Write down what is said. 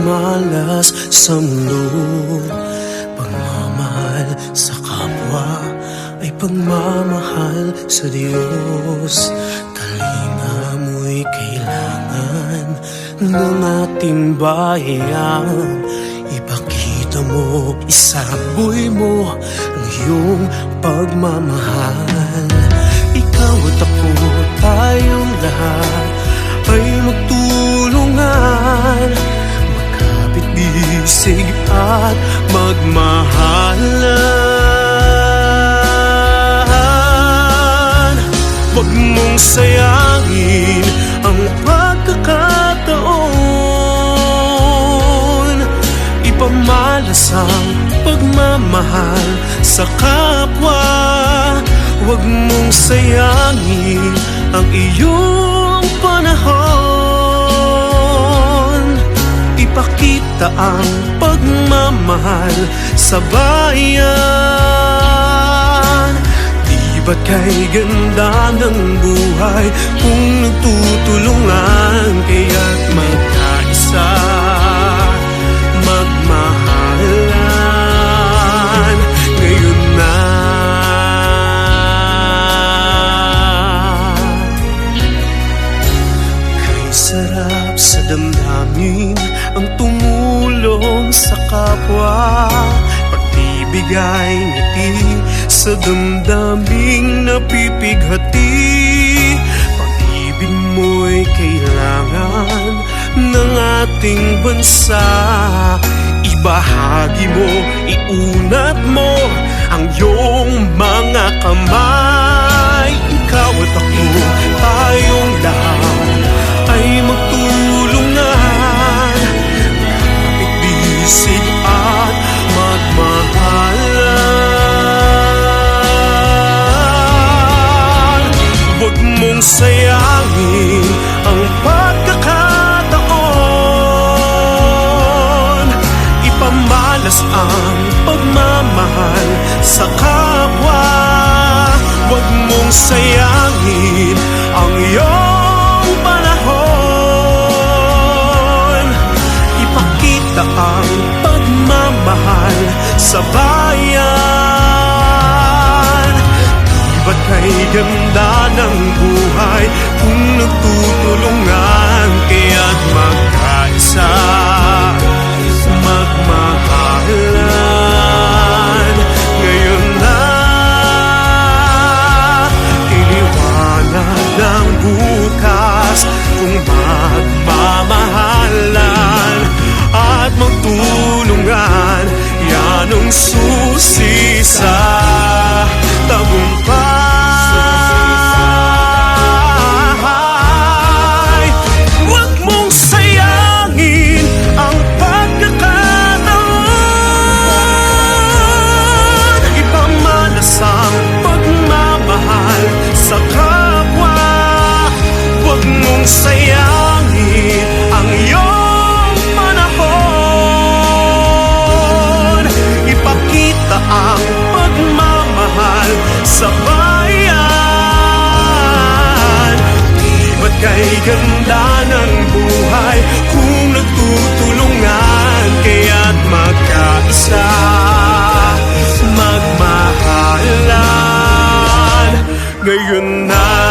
malas sa mundo. Pagmamahal sa kapwa ay pagmamahal sa Diyos. Kalinga mo'y kailangan ng ating bayan. Ipakita mo, isabuhay mo ang iyong pagmamahal. Ikaw at ako, tayong lahat ay magtulungan, magkapit-bisig at magmahalan. Huwag mong sayangin ang pagkakataon, ipamalas ang pagmamahal sa kapwa. Huwag mong sayangin ang iyong panahon, ipakita ang pagmamahal sa bayan. Di ba't kay ganda ng buhay kung nagtutulungan, kaya't magkaisa, magmahalan ngayon na. Sarap sa damdamin ang tumulong sa kapwa, pagbibigay ngiti sa damdaming napipighati. Pag-ibig mo'y kailangan ng ating bansa. Ibahagi mo, iunat mo ang iyong mga kamay. Ikaw at ako, tayong lahat ay magtulungan, kapit-bisig at magmahalan. Huwag mong sayangin ang pagkakataon, ipamalas ang pagmamahal sa kapwa. Huwag mong sayangin ang iyong panahon, ipakita ang pagmamahal sa bayan. Di ba't kay ganda ng buhay kung nagtutulungan, kaya't magkaisa, magmahalan ngayon na. Iliwanag ng bukas kung magmamahalan at magtulungan, yan ang susi sa tagumpay. Huwag mong sayangin ang pagkakataon, ipamalas ang pagmamahal sa kapwa. Huwag mong sayangin ang iyong panahon, ipakita ang pagmamahal sa bayan. Di ba't kay ganda ng buhay kung nagtutulungan, kaya't magkaisa, magmahalan ngayon na.